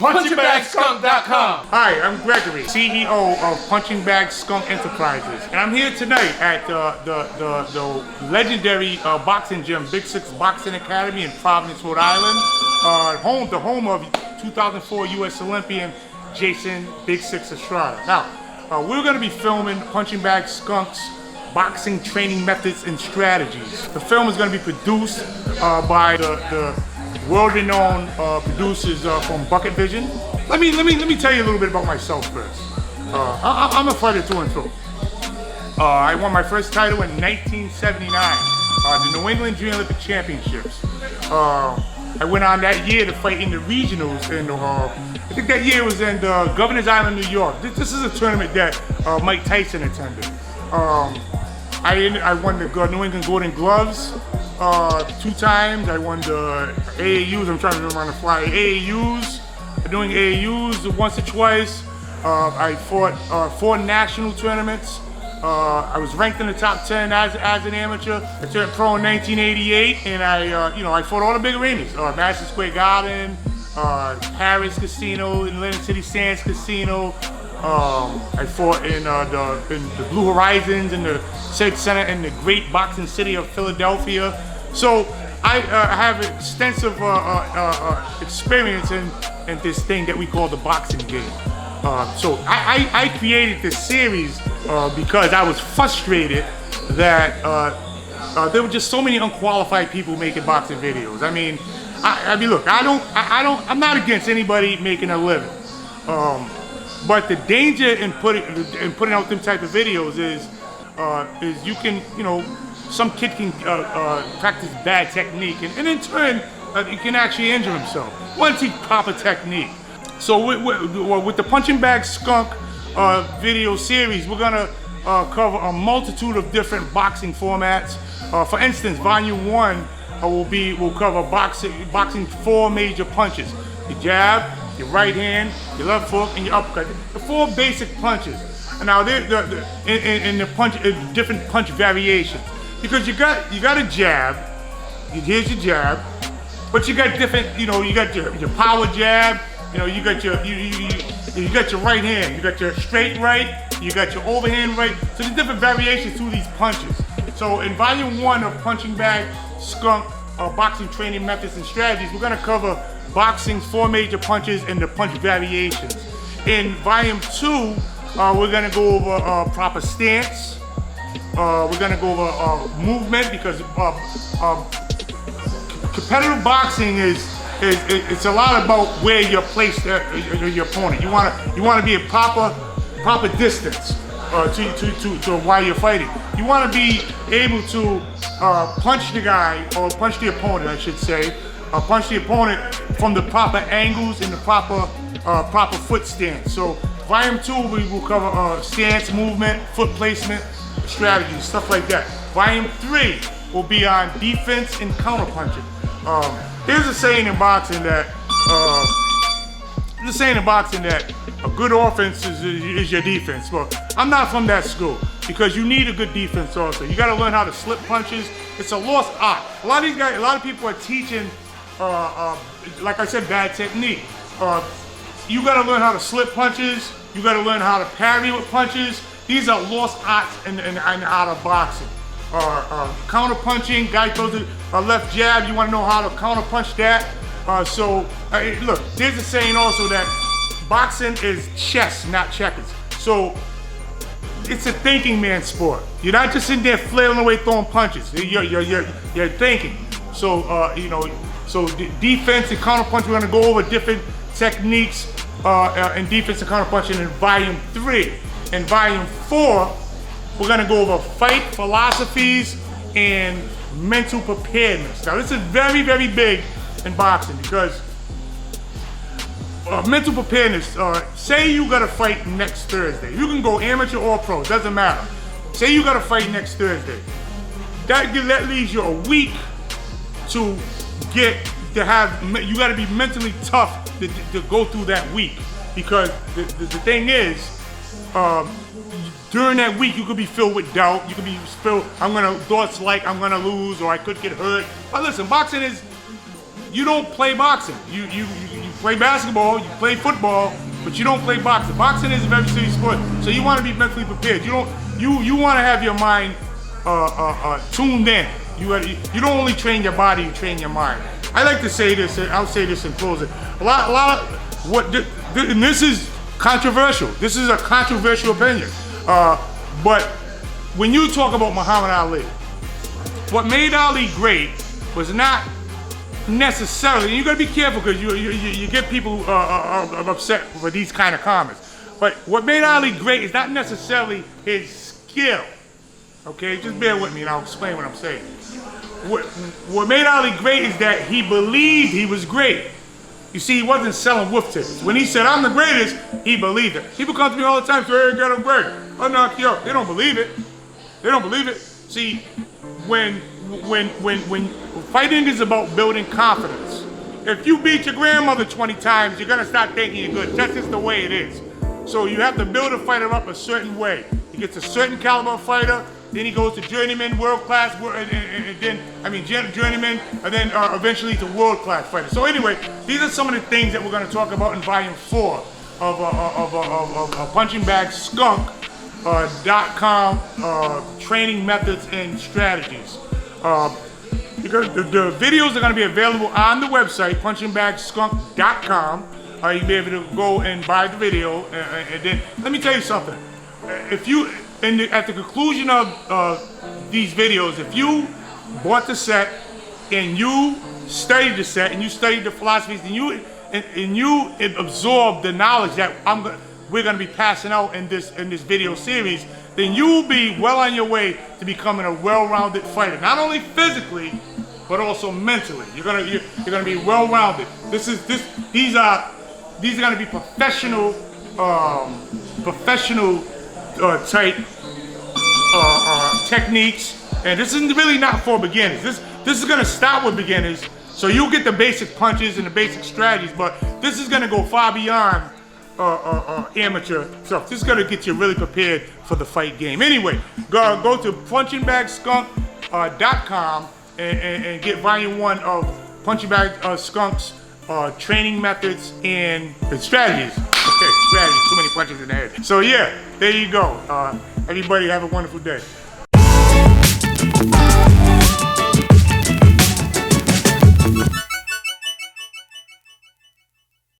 Punchingbagskunk.com. Hi, I'm Gregory, CEO of Punchingbagskunk Enterprises, and I'm here tonight at the legendary boxing gym, Big Six Boxing Academy in Providence, Rhode Island, the home of 2004 U.S. Olympian Jason Big Six Estrada. Now, we're going to be filming Punchingbagskunk's boxing training methods and strategies. The film is going to be produced by the world-renowned producers from Bucket Vision. Let me tell you a little bit about myself first. I'm a fighter through and through. I won my first title in 1979, the New England Junior Olympic Championships. I went on that year to fight in the regionals, and I think that year was in Governor's Island, New York. This is a tournament that Mike Tyson attended. I won the New England Golden Gloves 2 times. I won the AAUs. I'm trying to remember on the fly. AAUs. Doing AAUs once or twice. I fought 4 national tournaments. I was ranked in the top 10 as an amateur. I turned pro in 1988, and I fought all the big arenas: Madison Square Garden, Paris Casino, Atlantic City Sands Casino. I fought in the Blue Horizons, in the Civic Center, in the great boxing city of Philadelphia. So I have extensive experience in this thing that we call the boxing game. So I created this series because I was frustrated that there were just so many unqualified people making boxing videos. I mean, look, I'm not against anybody making a living. But the danger in putting out them type of videos is you can, some kid can practice bad technique, and in turn, he can actually injure himself once he proper technique. So with the Punchingbagskunk video series, we're gonna cover a multitude of different boxing formats. For instance, Volume 1 will cover boxing 4 major punches: your jab, your right hand, your left hook, and your uppercut. The 4 basic punches. And now in the different punch variations, because you got a jab. Here's your jab, but you got different. You got your power jab. You got your right hand. You got your straight right. You got your overhand right. So there's different variations to these punches. So in Volume 1 of Punchingbagskunk boxing training methods and strategies, we're gonna cover boxing's 4 major punches and the punch variations. In Volume 2, we're gonna go over proper stance. We're gonna go over movement, because competitive boxing it's a lot about where you're placed your opponent. You wanna be a proper distance to while you're fighting. You wanna be able to punch the guy, or punch the opponent, I should say. Punch the opponent from the proper angles and the proper foot stance. So Volume 2, we will cover stance, movement, foot placement, strategies, stuff like that. Volume 3 will be on defense and counterpunching. There's a saying in boxing that a good offense is your defense. But I'm not from that school, because you need a good defense also. You got to learn how to slip punches. It's a lost art. A lot of people are teaching, like I said, bad technique. You got to learn how to slip punches. You got to learn how to parry with punches. These are lost arts in art of boxing. Counter punching, guy throws a left jab, you want to know how to counter punch that. Look, there's a saying also that boxing is chess, not checkers. So it's a thinking man's sport. You're not just sitting there flailing away throwing punches. You're thinking. So defense and counter punch, we're gonna go over different techniques in defense and counter punching in Volume 3. In Volume 4, we're gonna go over fight philosophies and mental preparedness. Now this is very, very big in boxing, because mental preparedness, say you gotta fight next Thursday. You can go amateur or pro, doesn't matter. Say you gotta fight next Thursday. That leaves you a week you gotta be mentally tough to go through that week. Because the thing is, during that week, you could be filled with doubt. You could be filled, thoughts like I'm gonna lose, or I could get hurt. But listen, boxing is, you don't play boxing. You play basketball, you play football, but you don't play boxing. Boxing is a very serious sport, so you want to be mentally prepared. You want to have your mind tuned in. You don't only train your body, you train your mind. I like to say this, and I'll say this in closing. A lot of what, and this is controversial. This is a controversial opinion. But when you talk about Muhammad Ali, what made Ali great was not necessarily, and you gotta be careful because you get people upset for these kind of comments. But what made Ali great is not necessarily his skill. Okay, just bear with me and I'll explain what I'm saying. What made Ali great is that he believed he was great. You see, he wasn't selling wolf tickets. When he said, I'm the greatest, he believed it. People come to me all the time, say, hey, Ghetto Greg, I'll knock you out. They don't believe it. They don't believe it. See, when fighting is about building confidence. If you beat your grandmother 20 times, you're gonna start thinking you're good. That's just the way it is. So you have to build a fighter up a certain way. He gets a certain caliber fighter, then he goes to journeyman, world class, journeyman, and then eventually to world class fighter. So anyway, these are some of the things that we're going to talk about in volume 4 of Punchingbagskunk.com training methods and strategies. Because the videos are going to be available on the website Punchingbagskunk.com. You'll be able to go and buy the video, and then let me tell you something. If you at the conclusion of these videos, if you bought the set and you studied the set and you studied the philosophies and you absorbed the knowledge that we're going to be passing out in this video series, then you'll be well on your way to becoming a well-rounded fighter, not only physically but also mentally. You're gonna be well-rounded. These are going to be professional type techniques, and this is really not for beginners. This is going to start with beginners, so you'll get the basic punches and the basic strategies, but this is going to go far beyond amateur stuff. This is going to get you really prepared for the fight game. Anyway, go to Punchingbagskunk.com and get volume 1 of Punchingbagskunk's training methods and strategies. Okay, strategies, too many punches in the head. So yeah, there you go. Everybody have a wonderful day.